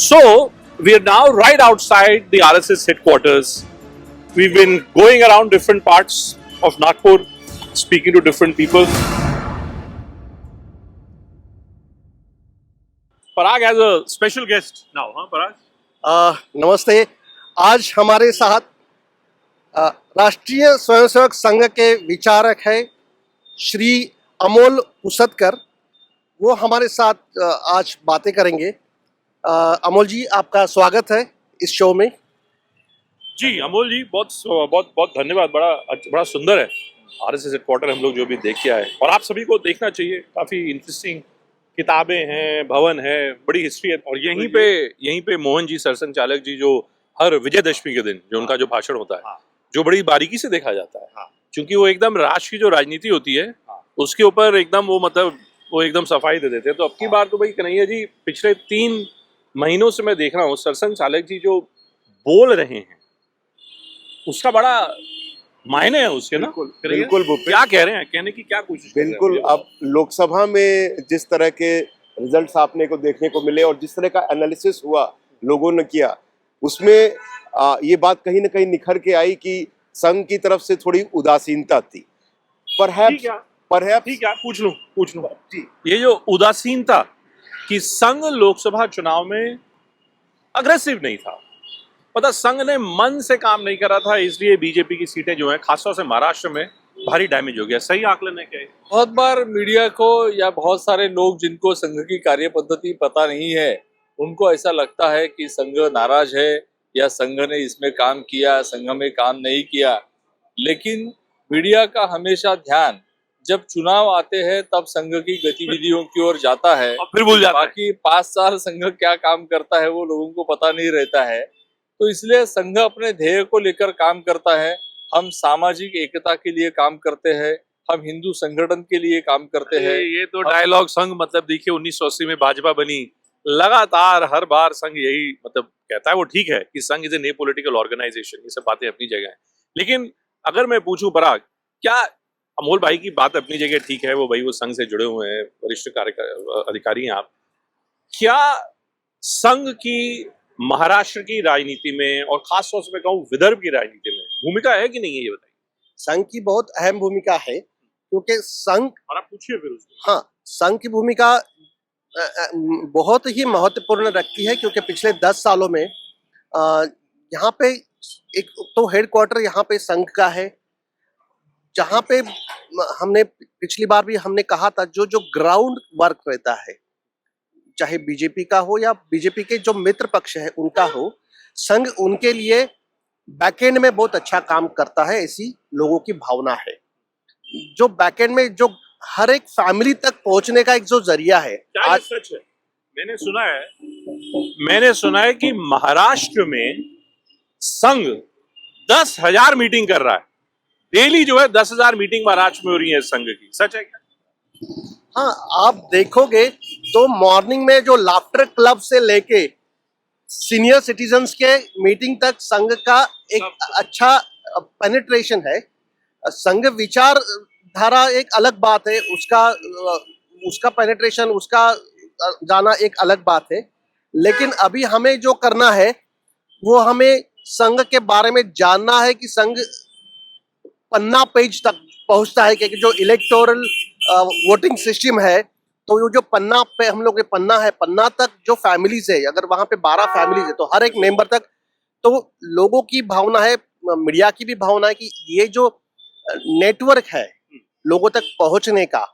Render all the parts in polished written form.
So, we are now right outside the RSS headquarters. We've been going around different parts of Nagpur, speaking to different people. Parag has a special guest now, huh, Parag? नमस्ते। आज हमारे साथ राष्ट्रीय स्वयंसेवक संघ के विचारक है श्री अमोल उसतकर। वो हमारे साथ आज बातें करेंगे। अमोल जी, आपका स्वागत है इस शो में। जी अमोल जी, बहुत बहुत बहुत धन्यवाद। बड़ा सुंदर है आरएसएस हेडक्वार्टर, हम लोग जो भी देख के आए, और आप सभी को देखना चाहिए। काफी इंटरेस्टिंग किताबें हैं, भवन है, बड़ी हिस्ट्री है। और यहीं पे मोहन जी सरसंघ चालक जी, जो हर विजयदशमी के दिन जो उनका जो भाषण होता है, जो बड़ी बारीकी से देखा जाता है, क्योंकि वो एकदम राष्ट्र की जो राजनीति होती है उसके ऊपर एकदम वो एकदम सफाई दे देते हैं। तो अब की बार तो भाई कन्हैया जी, पिछले 3 महीनों से मैं देख रहा हूँ सरसंघ चालक जी जो बोल रहे हैं उसका बड़ा मायने है उसके ना। बिल्कुल क्या कह रहे हैं, कहने की क्या कोशिश कर रहे हैं? बिल्कुल। अब लोकसभा में जिस तरह के रिजल्ट्स आपने को देखने को मिले और जिस तरह का एनालिसिस हुआ लोगों ने किया, उसमें ये बात कहीं ना कहीं निखर के आई कि संघ की तरफ से थोड़ी उदासीनता थी। ठीक है, पूछ लूं जी। ये जो उदासीनता कि संघ लोकसभा चुनाव में अग्रेसिव नहीं था, पता संघ ने मन से काम नहीं करा था, इसलिए बीजेपी की सीटें जो हैं खासतौर से महाराष्ट्र में भारी डैमेज हो गया। सही आकलन है क्या? बहुत बार मीडिया को या बहुत सारे लोग जिनको संघ की कार्य पद्धति पता नहीं है, उनको ऐसा लगता है कि संघ नाराज है या संघ ने इसमें काम किया, संघ में काम नहीं किया। लेकिन मीडिया का हमेशा ध्यान जब चुनाव आते हैं तब संघ की गतिविधियों की ओर जाता है, और फिर भूल जाता है। बाकी 5 साल संघ क्या काम करता है वो लोगों को पता नहीं रहता है। तो इसलिए संघ अपने ध्येय को लेकर काम करता है। हम सामाजिक एकता के लिए काम करते हैं, हम हिंदू संगठन के लिए काम करते हैं। ये तो डायलॉग संघ मतलब देखिए 1980 में भाजपा बनी, लगातार हर बार संघ यही मतलब कहता है। वो ठीक है कि संघ इज ए पॉलिटिकल ऑर्गेनाइजेशन, ये सब बातें अपनी जगह है। लेकिन अगर मैं पूछूं पराग, क्या अमोल भाई की बात अपनी जगह ठीक है, वो भाई वो संघ से जुड़े हुए हैं, वरिष्ठ अधिकारी हैं आप, क्या संघ की महाराष्ट्र की राजनीति में और खासतौर से मैं कहूँ विदर्भ की राजनीति में भूमिका है कि नहीं है, ये बताइए। संघ की बहुत अहम भूमिका है, क्योंकि संघ, और आप पूछिए फिर उसको। हाँ, संघ की भूमिका बहुत ही महत्वपूर्ण रखती है, क्योंकि पिछले 10 सालों में यहाँ पे एक तो हेडक्वार्टर यहाँ पे संघ का है, जहाँ पे हमने पिछली बार भी हमने कहा था जो ग्राउंड वर्क रहता है, चाहे बीजेपी का हो या बीजेपी के जो मित्र पक्ष है उनका हो, संघ उनके लिए बैकएंड में बहुत अच्छा काम करता है, ऐसी लोगों की भावना है। जो बैकएंड में जो हर एक फैमिली तक पहुंचने का एक जो जरिया है, आज सच है। मैंने सुना है कि महाराष्ट्र में संघ 10,000 मीटिंग कर रहा है डेली, जो है 10,000 मीटिंग महाराष्ट्र में हो रही है संघ की। सच है क्या? हाँ, आप देखोगे तो मॉर्निंग में जो लाफ्टर क्लब से लेके सीनियर सिटीजन्स के मीटिंग तक संघ का एक अच्छा पेनिट्रेशन है। संघ विचार धारा एक अलग बात है, उसका पेनिट्रेशन, उसका जाना एक अलग बात है। लेकिन अभी हमें जो करना है वो हमें संघ के बारे में जानना है कि संघ पन्ना पेज तक पहुंचता है, क्योंकि जो इलेक्टोरल वोटिंग सिस्टम है, तो वो जो पन्ना पे हम लोग पन्ना है, पन्ना तक जो फैमिलीज है, अगर वहां पे 12 फैमिलीज है तो हर एक मेंबर तक, तो लोगों की भावना है, मीडिया की भी भावना है कि ये जो नेटवर्क है लोगों तक पहुंचने का,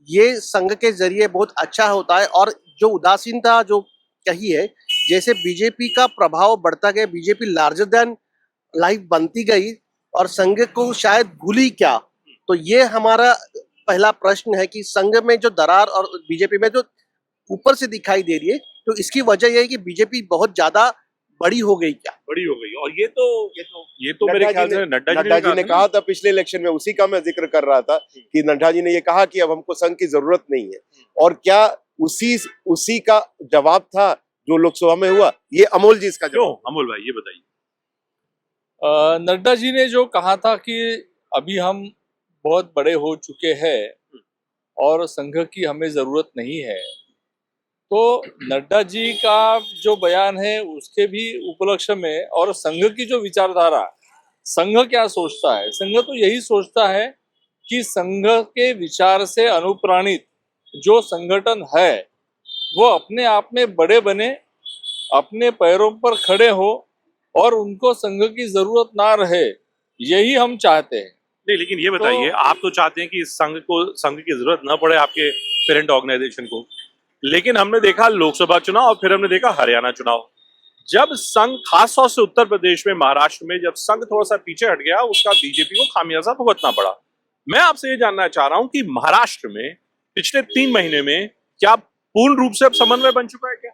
ये संघ के जरिए बहुत अच्छा होता है। और जो उदासीनता जो कही है, जैसे बीजेपी का प्रभाव बढ़ता गया, बीजेपी लार्जर देन लाइफ बनती गई और संघ को शायद भूली क्या, तो ये हमारा पहला प्रश्न है कि संघ में जो दरार और बीजेपी में जो ऊपर से दिखाई दे रही है, तो इसकी वजह यह है कि बीजेपी बहुत ज्यादा बड़ी हो गई क्या, बड़ी हो गई। और ये तो मेरे ख्याल से नड्डा जी ने कहा था पिछले इलेक्शन में, उसी का मैं जिक्र कर रहा था कि नड्डा जी ने ये कहा कि अब हमको संघ की जरूरत नहीं है। और क्या उसी का जवाब था जो लोकसभा में हुआ? ये अमोल जी इसका जवाब। अमोल भाई ये बताइए। नड्डा जी ने जो कहा था कि अभी हम बहुत बड़े हो चुके हैं और संघ की हमें जरूरत नहीं है, तो नड्डा जी का जो बयान है उसके भी उपलक्ष्य में, और संघ की जो विचारधारा, संघ क्या सोचता है, संघ तो यही सोचता है कि संघ के विचार से अनुप्राणित जो संगठन है वो अपने आप में बड़े बने, अपने पैरों पर खड़े हो और उनको संघ की जरूरत ना रहे, यही हम चाहते हैं। नहीं, लेकिन ये बताइए, आप तो चाहते हैं कि संघ की जरूरत न पड़े आपके पेरेंट ऑर्गेनाइजेशन को, लेकिन हमने देखा लोकसभा चुनाव और फिर हमने देखा हरियाणा चुनाव, जब संघ, खासतौर से उत्तर प्रदेश में, महाराष्ट्र में, जब संघ थोड़ा सा पीछे हट गया, उसका बीजेपी को खामियाजा भुगतना पड़ा। मैं आपसे ये जानना चाह रहा हूं कि महाराष्ट्र में पिछले 3 महीने में क्या पूर्ण रूप से अब समन्वय बन चुका है क्या?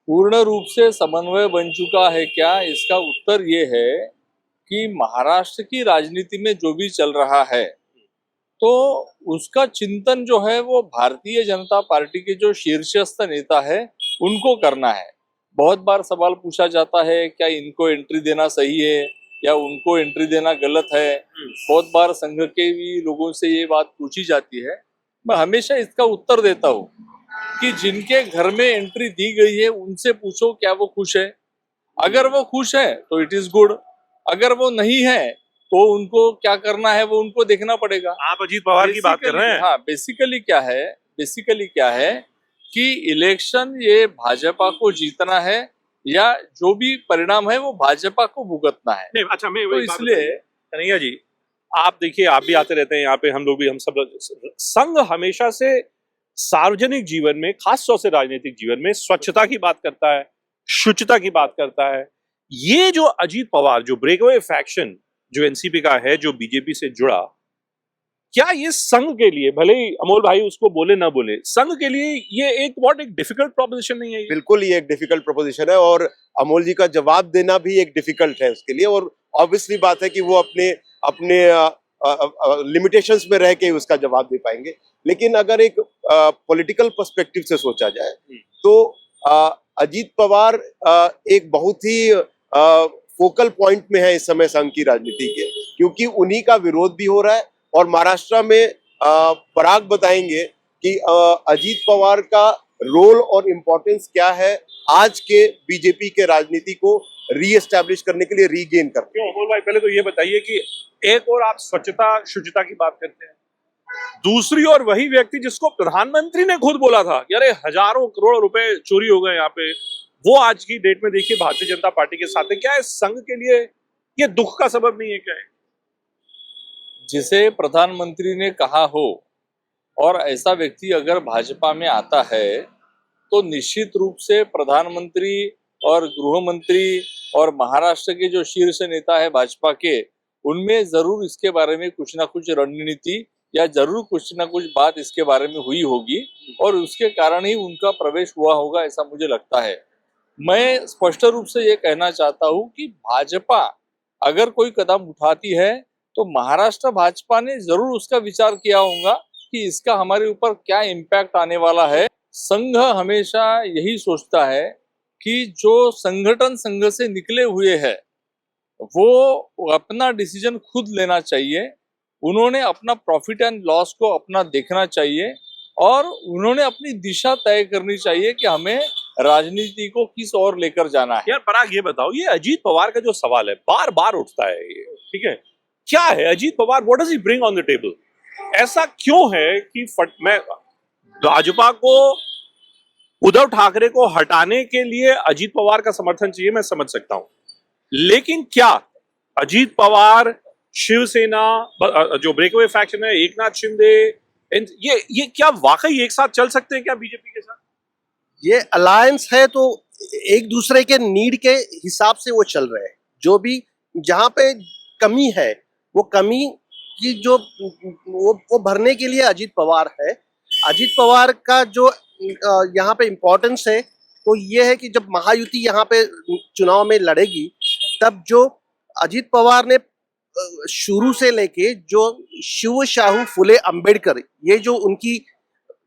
पूर्ण रूप से समन्वय बन चुका है क्या, इसका उत्तर ये है कि महाराष्ट्र की राजनीति में जो भी चल रहा है तो उसका चिंतन जो है वो भारतीय जनता पार्टी के जो शीर्षस्थ नेता है उनको करना है। बहुत बार सवाल पूछा जाता है क्या इनको एंट्री देना सही है या उनको एंट्री देना गलत है। बहुत बार संघ के भी लोगों से ये बात पूछी जाती है। मैं हमेशा इसका उत्तर देता हूँ कि जिनके घर में एंट्री दी गई है उनसे पूछो क्या वो खुश है। अगर वो खुश है तो इट इज गुड, अगर वो नहीं है तो उनको क्या करना है वो उनको देखना पड़ेगा। आप अजीत पवार की बात कर रहे हैं? हाँ, बेसिकली क्या है कि इलेक्शन ये भाजपा को जीतना है या जो भी परिणाम है वो भाजपा को भुगतना है। नहीं, अच्छा, मैं तो इसलिए कन्हैया जी, आप देखिए, आप भी आते रहते हैं यहाँ पे, हम लोग भी, हम सब, संघ हमेशा से सार्वजनिक जीवन में, खासतौर से राजनीतिक जीवन में, स्वच्छता की बात करता है, शुचिता की बात करता है। ये जो अजीत पवार, जो ब्रेकअवे फैक्शन जो एनसीपी का है, जो बीजेपी से जुड़ा, क्या ये संघ के लिए, भले ही अमोल भाई उसको बोले ना बोले, संघ के लिए ये एक बहुत एक डिफिकल्ट प्रोपोजिशन नहीं है? बिल्कुल ये एक डिफिकल्ट प्रोपोजिशन है और अमोल जी का जवाब देना भी एक डिफिकल्ट है उसके लिए। और ऑब्वियसली बात है कि वो अपने अपने लिमिटेशंस में रह के उसका जवाब दे पाएंगे। लेकिन अगर एक पॉलिटिकल पर्सपेक्टिव से सोचा जाए तो अजीत पवार एक बहुत ही फोकल पॉइंट में है इस समय संघ की राजनीति के, क्योंकि उन्हीं का विरोध भी हो रहा है। और महाराष्ट्र में पराग बताएंगे कि अजीत पवार का रोल और इम्पोर्टेंस क्या है आज के बीजेपी के राजनीति को रीएस्टैब्लिश करने के लिए, रीगेन करने। क्यों अमोल भाई, पहले तो ये बताइए कि एक और आप स्वच्छता शुचिता की बात करते हैं, दूसरी ओर वही व्यक्ति जिसको प्रधानमंत्री ने खुद बोला था कि अरे हजारों करोड़ रुपए चोरी हो गए यहाँ पे, वो आज की डेट में देखिए भारतीय जनता पार्टी के साथ है। क्या है संघ के लिए ये दुख का सबब नहीं है क्या है? जिसे प्रधानमंत्री ने कहा हो और ऐसा व्यक्ति अगर भाजपा में आता है तो निश्चित रूप से प्रधानमंत्री और गृह मंत्री और महाराष्ट्र के जो शीर्ष नेता है भाजपा के, उनमें जरूर इसके बारे में कुछ ना कुछ रणनीति या जरूर कुछ ना कुछ बात इसके बारे में हुई होगी और उसके कारण ही उनका प्रवेश हुआ होगा, ऐसा मुझे लगता है। मैं स्पष्ट रूप से ये कहना चाहता हूँ कि भाजपा अगर कोई कदम उठाती है तो महाराष्ट्र भाजपा ने जरूर उसका विचार किया होगा कि इसका हमारे ऊपर क्या इम्पैक्ट आने वाला है। संघ हमेशा यही सोचता है कि जो संगठन संघ से निकले हुए हैं वो अपना डिसीजन खुद लेना चाहिए, उन्होंने अपना प्रॉफिट एंड लॉस को अपना देखना चाहिए और उन्होंने अपनी दिशा तय करनी चाहिए कि हमें राजनीति को किस ओर लेकर जाना है। यार पराग, ये बताओ, ये अजीत पवार का जो सवाल है बार बार उठता है, ये ठीक है, क्या है Ajit Pawar, what does he bring on the table? ऐसा क्यों है कि मैं भाजपा को, उद्धव ठाकरे को हटाने के लिए अजीत पवार का समर्थन चाहिए, मैं समझ सकता हूं, लेकिन क्या अजीत पवार, शिवसेना, जो ब्रेकअवे फैक्शन है, एकनाथ शिंदे, ये क्या वाकई एक साथ चल सकते हैं क्या बीजेपी के साथ? ये अलायंस है तो एक दूसरे के नीड के हिसाब से वो चल रहे हैं। जो भी जहाँ पे कमी है वो कमी की जो वो भरने के लिए अजीत पवार है। अजीत पवार का जो यहाँ पे इम्पोर्टेंस है तो ये है कि जब महायुति यहाँ पे चुनाव में लड़ेगी तब जो अजीत पवार ने शुरू से लेके जो शिव शाहू फुले अंबेडकर, ये जो उनकी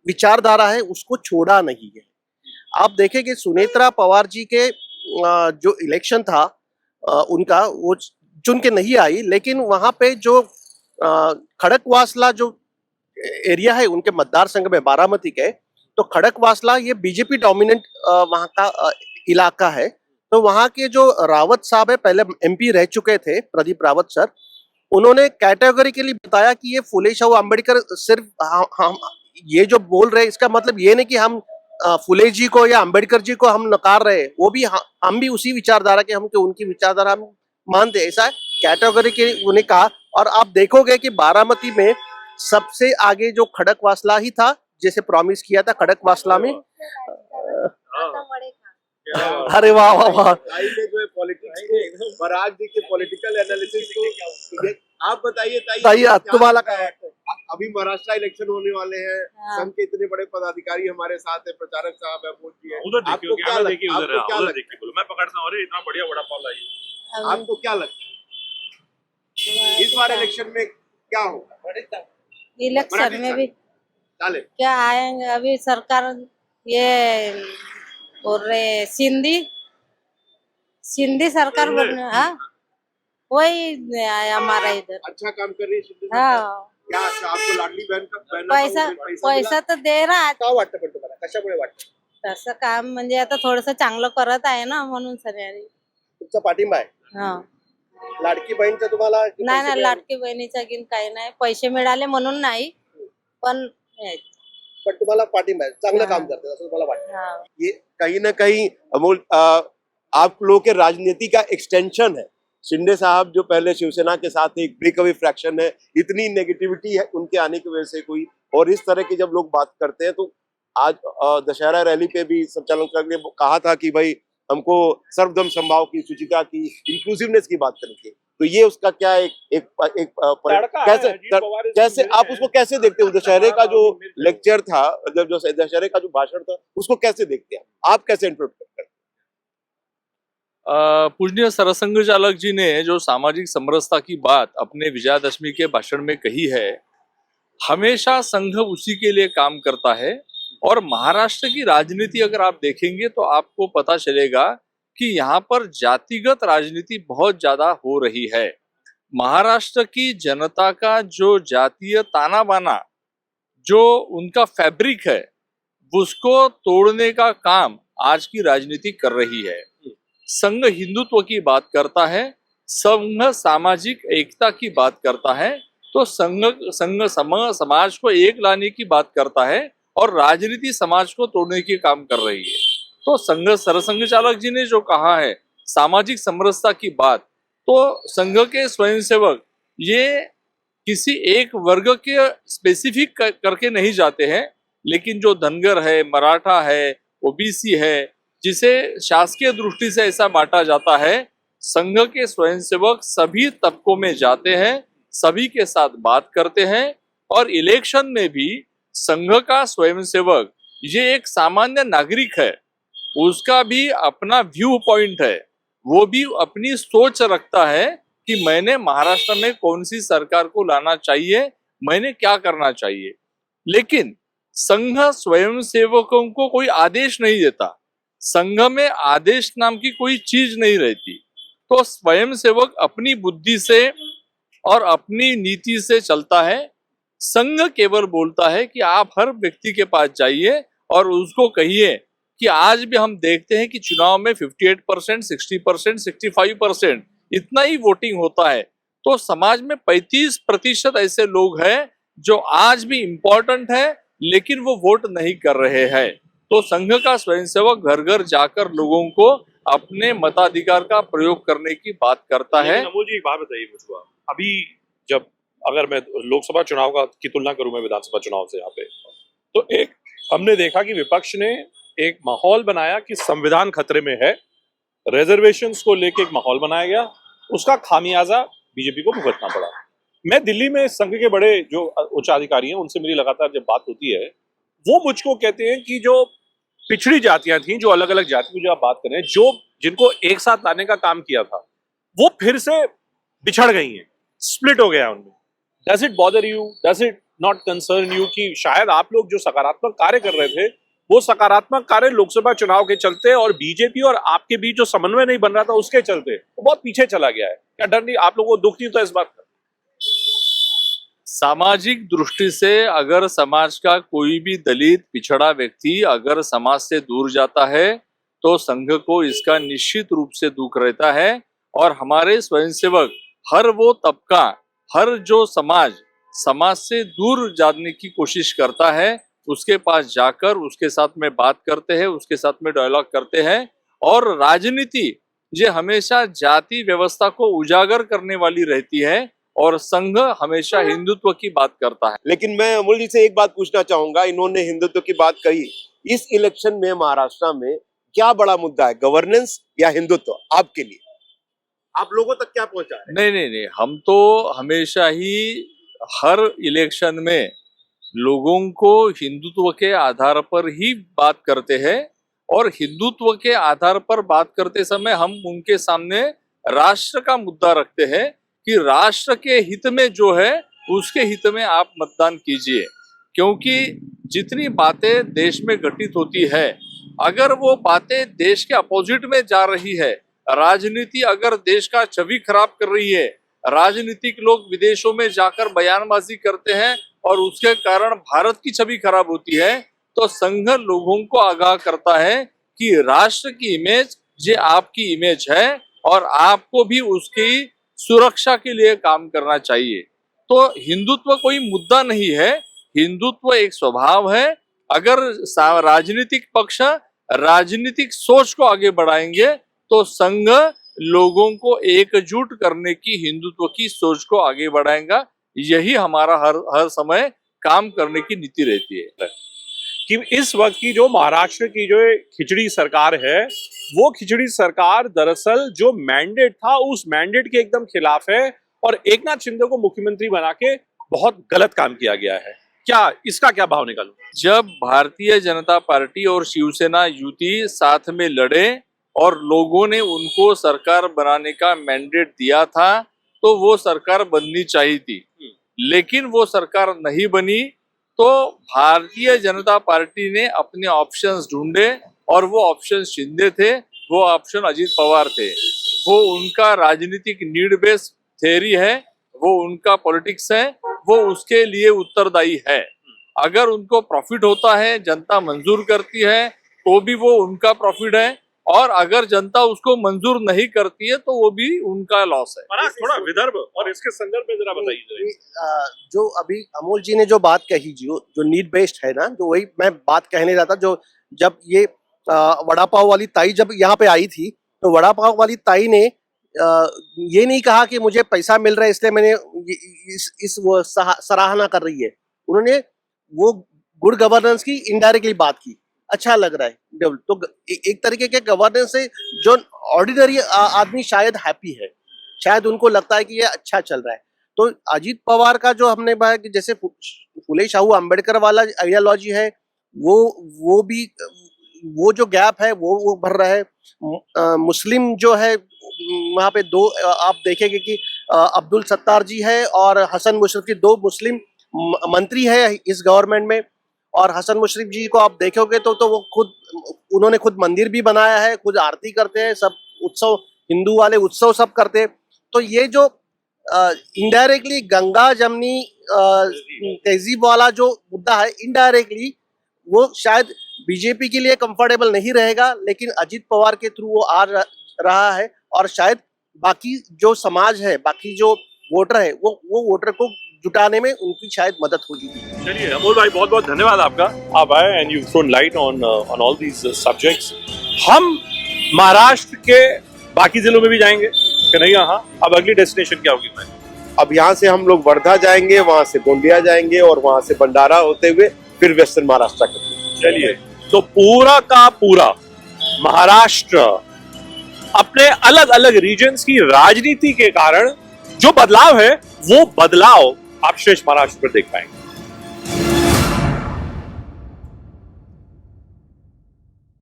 विचारधारा है उसको छोड़ा नहीं है। आप देखें कि सुनेत्रा पवार जी के जो इलेक्शन था उनका, वो चुन के नहीं आई, लेकिन वहां पे जो खड़कवासला जो एरिया है उनके मतदार संघ में बारामती के, तो खड़कवासला ये बीजेपी डोमिनेंट वहाँ का इलाका है। तो वहाँ के जो रावत साहब है, पहले एमपी रह चुके थे, प्रदीप रावत सर, उन्होंने कैटेगोरिकली बताया कि ये फुले शाहू अम्बेडकर सिर्फ हम ये जो बोल रहे हैं इसका मतलब ये नहीं कि हम फुले जी को या अम्बेडकर जी को हम नकार रहे हैं, वो भी हम भी उसी विचारधारा के, हम के उनकी विचारधारा हम मानते हैं, ऐसा कैटेगोरिकली उन्हें कहा। और आप देखोगे कि बारामती में सबसे आगे जो खड़कवासला ही था, जैसे प्रॉमिस किया था खड़कवासला में। अरे वाह वाह वाह, ताई ने जो है पॉलिटिक्स को, बराज जी के पॉलिटिकल एनालिसिस को, आप बताइए ताई तुम्हारा क्या है? अभी महाराष्ट्र इलेक्शन होने वाले हैं, हाँ। संघ के इतने बड़े पदाधिकारी हमारे साथ है, प्रचारक साहब है, मोदी जी है, उधर देखिए, आपको क्या देखिए लगता उधर है, आपको क्या उधर लगता देखिए, बोलो मैं पकड़ता हूँ, अरे इतना बढ़िया वड़ा पाव लाइए। आपको क्या लगता है इस बार इलेक्शन में क्या होगा? इलेक्शन में भी चालेल क्या आएंगे, अभी सरकार ये बोल रहे सिंधी सरकार बनने, हाँ वही आया हमारा इधर। अच्छा काम कर रही है शिंदे सरकार। हाँ क्या अच्छा, आपको लाडली बहन का पैसा पैसा तर दे रहा, काय वाटतं पण तुम्हाला, कशामुळे वाटतं? तसं काम म्हणजे आता थोडस चांगलं करत आहे ना, म्हणून सगळ्यांनी तुमचा पाठिंबा आहे? हा लाडकी बहीणचं तुम्हाला नाही ना, लाडकी बहिणीचा गिन काही नाही, पैसे मिळाले म्हणून नाही, पण पण तुम्हाला पाठिंबा आहे, चांगलं हाँ। काम करते असं तुम्हाला वाटतं? हा ये कहीं ना कहीं अमोल आप लोगों के राजनीति का एक्सटेंशन है। शिंदे साहब जो पहले शिवसेना के साथ एक ब्रेकअवे फ्रैक्शन है, इतनी नेगेटिविटी है उनके आने की वजह से कोई, और इस तरह की जब लोग बात करते हैं तो आज दशहरा रैली पे भी संचालन करके कहा था कि भाई हमको सर्वधर्म समभाव की, शुचिता की, इंक्लूसिवनेस की बात करनी चाहिए। तो ये उसका क्या कैसे आप उसको कैसे देखते हो? दशहरे का जो लेक्चर था, जब जो दशहरे का जो भाषण था, उसको कैसे देखते हैं आप कैसे इंटरप्रेट करते हैं? पूजनीय सरसंघ चालक जी ने जो सामाजिक समरसता की बात अपने विजयादशमी के भाषण में कही है, हमेशा संघ उसी के लिए काम करता है। और महाराष्ट्र की राजनीति अगर आप देखेंगे तो आपको पता चलेगा कि यहाँ पर जातिगत राजनीति बहुत ज्यादा हो रही है। महाराष्ट्र की जनता का जो जातीय ताना बाना, जो उनका फैब्रिक है, उसको तोड़ने का काम आज की राजनीति कर रही है। संघ हिंदुत्व की बात करता है, संघ सामाजिक एकता की बात करता है, तो संघ समाज को एक लाने की बात करता है, और राजनीति समाज को तोड़ने की काम कर रही है। तो संघ सरसंघ चालक जी ने जो कहा है सामाजिक समरसता की बात, तो संघ के स्वयंसेवक ये किसी एक वर्ग के स्पेसिफिक करके नहीं जाते हैं, लेकिन जो धनगर है, मराठा है, ओबीसी है, जिसे शासकीय दृष्टि से ऐसा बांटा जाता है, संघ के स्वयंसेवक सभी तबकों में जाते हैं, सभी के साथ बात करते हैं, और इलेक्शन में भी संघ का स्वयंसेवक ये एक सामान्य नागरिक है, उसका भी अपना व्यू पॉइंट है, वो भी अपनी सोच रखता है कि मैंने महाराष्ट्र में कौन सी सरकार को लाना चाहिए, मैंने क्या करना चाहिए। लेकिन संघ स्वयंसेवकों को कोई आदेश नहीं देता, संघ में आदेश नाम की कोई चीज नहीं रहती। तो स्वयंसेवक अपनी बुद्धि से और अपनी नीति से चलता है। संघ केवल बोलता है कि आप हर व्यक्ति के पास जाइए और उसको कहिए कि आज भी हम देखते हैं कि चुनाव में 58%, 60%, 65% इतना ही वोटिंग होता है। तो समाज में 35% ऐसे लोग हैं जो आज भी इम्पोर्टेंट है, लेकिन वो वोट नहीं कर रहे हैं। तो संघ का स्वयंसेवक घर घर जाकर लोगों को अपने मताधिकार का प्रयोग करने की बात करता है। अमोल जी एक बात बताइए मुझको, अभी जब अगर मैं लोकसभा चुनाव की तुलना करूं मैं विधानसभा चुनाव से, यहाँ पे तो एक हमने देखा कि विपक्ष ने एक माहौल बनाया कि संविधान खतरे में है, रिजर्वेशंस को लेके एक माहौल बनाया गया, उसका खामियाजा बीजेपी को भुगतना पड़ा। मैं दिल्ली में संघ के बड़े जो उच्चाधिकारी हैं उनसे मेरी लगातार जब बात होती है, वो मुझको कहते हैं कि जो पिछड़ी जातियां थी, जो अलग अलग जाति की जो आप बात कर रहे हैं, जो जिनको एक साथ लाने का काम किया था, वो फिर से बिछड़ गई हैं, स्प्लिट हो गया उनमें। Does it bother you, does it not concern you कि शायद आप लोग जो सकारात्मक कार्य कर रहे थे, वो सकारात्मक कार्य लोकसभा चुनाव के चलते और बीजेपी और आपके बीच जो समन्वय नहीं बन रहा था उसके चलते वो बहुत पीछे चला गया है? क्या डर नहीं, आप लोगों को दुख नहीं होता इस बात का? सामाजिक दृष्टि से अगर समाज का कोई भी दलित पिछड़ा व्यक्ति अगर समाज से दूर जाता है तो संघ को इसका निश्चित रूप से दुख रहता है। और हमारे स्वयंसेवक हर वो तबका, हर जो समाज से दूर जाने की कोशिश करता है, उसके पास जाकर उसके साथ में बात करते हैं, उसके साथ में डायलॉग करते हैं। और राजनीति ये हमेशा जाति व्यवस्था को उजागर करने वाली रहती है और संघ हमेशा हिंदुत्व की बात करता है। लेकिन मैं अमूल जी से एक बात पूछना चाहूंगा, इन्होंने हिंदुत्व की बात कही, इस इलेक्शन में महाराष्ट्र में क्या बड़ा मुद्दा है, गवर्नेंस या हिंदुत्व आपके लिए? आप लोगों तक क्या पहुंचा है? नहीं, हम तो हमेशा ही हर इलेक्शन में लोगों को हिंदुत्व के आधार पर ही बात करते हैं। और हिंदुत्व के आधार पर बात करते समय हम उनके सामने राष्ट्र का मुद्दा रखते हैं कि राष्ट्र के हित में जो है उसके हित में आप मतदान कीजिए। क्योंकि जितनी बातें देश में घटित होती है, अगर वो बातें देश के अपोजिट में जा रही है, राजनीति अगर देश का छवि खराब कर रही है, राजनीतिक लोग विदेशों में जाकर बयानबाजी करते हैं और उसके कारण भारत की छवि खराब होती है, तो संघ लोगों को आगाह करता है कि राष्ट्र की इमेज ये आपकी इमेज है और आपको भी उसकी सुरक्षा के लिए काम करना चाहिए। तो हिंदुत्व कोई मुद्दा नहीं है, हिंदुत्व एक स्वभाव है। अगर राजनीतिक पक्ष राजनीतिक सोच को आगे बढ़ाएंगे तो संघ लोगों को एकजुट करने की, हिंदुत्व की सोच को आगे बढ़ाएगा। यही हमारा हर समय काम करने की नीति रहती है। कि इस वक्त की जो महाराष्ट्र की जो खिचड़ी सरकार है, वो खिचड़ी सरकार दरअसल जो मैंडेट था उस मैंडेट के एकदम खिलाफ है और एकनाथ शिंदे को मुख्यमंत्री बना के बहुत गलत काम किया गया है। क्या इसका क्या भाव निकालूं? जब भारतीय जनता पार्टी और शिवसेना युति साथ में लड़े और लोगों ने उनको सरकार बनाने का मैंडेट दिया था, तो वो सरकार बननी चाहिए थी, लेकिन वो सरकार नहीं बनी। तो भारतीय जनता पार्टी ने अपने ऑप्शंस ढूंढे और वो ऑप्शन शिंदे थे, वो ऑप्शन अजीत पवार थे। वो उनका राजनीतिक नीड बेस्ड थ्योरी है, वो उनका पॉलिटिक्स है, वो उसके लिए उत्तरदायी है। अगर उनको प्रॉफिट होता है, जनता मंजूर करती है, तो भी वो उनका प्रॉफिट है, और अगर जनता उसको मंजूर नहीं करती है तो वो भी उनका लॉस है। थोड़ा विदर्भ और इसके संदर्भ में जरा बताइए। जो अभी अमोल जी ने जो बात कही, जो नीड बेस्ड है ना, जो वही मैं बात कहने जाता। जो जब ये वड़ा पाव वाली ताई जब यहाँ पे आई थी, तो वड़ा पाव वाली ताई ने ये नहीं कहा कि मुझे पैसा मिल रहा है इसलिए मैंने इस वो सराहना कर रही है। उन्होंने वो गुड गवर्नेंस की इनडायरेक्टली बात की। अच्छा लग रहा है। तो एक तरीके के गवर्नेंस से जो ऑर्डिनरी आदमी शायद हैप्पी है, शायद उनको लगता है कि ये अच्छा चल रहा है। तो अजीत पवार का जो हमने बात कि जैसे फुले शाहू अम्बेडकर वाला आइडियोलॉजी है, वो भी वो जो गैप है वो भर रहा है। मुस्लिम जो है वहाँ पे दो आप देखेंगे कि अब्दुल सत्तार जी है और हसन मुशर्रफ जी, दो मुस्लिम मंत्री है इस गवर्नमेंट में। और हसन मुशर्रफ जी को आप देखोगे तो वो उन्होंने खुद मंदिर भी बनाया है, खुद आरती करते हैं, सब उत्सव हिंदू वाले उत्सव सब करते हैं। तो ये जो इनडायरेक्टली गंगा जमनी तहजीब वाला जो मुद्दा है, इनडायरेक्टली वो शायद बीजेपी के लिए कंफर्टेबल नहीं रहेगा, लेकिन अजीत पवार के थ्रू वो आ रहा है। और शायद बाकी जो समाज है, बाकी जो वोटर है, वो वोटर को जुटाने में उनकी शायद मदद होगी। चलिए अमोल भाई, बहुत बहुत धन्यवाद आपका। आप आए and you thrown light on all these subjects. हम महाराष्ट्र के बाकी जिलों में भी जाएंगे कि नहीं? हाँ, अब अगली डेस्टिनेशन क्या होगी भाई? अब यहाँ से हम लोग वर्धा जाएंगे, वहां से गोंदिया जाएंगे और वहां से भंडारा होते हुए फिर वेस्टर्न महाराष्ट्र करेंगे। चलिए, तो पूरा का पूरा महाराष्ट्र अपने अलग अलग रीजन्स की राजनीति के कारण जो बदलाव है, वो बदलाव आप श्रेष्ठ महाराष्ट्र पर देख पाएंगे।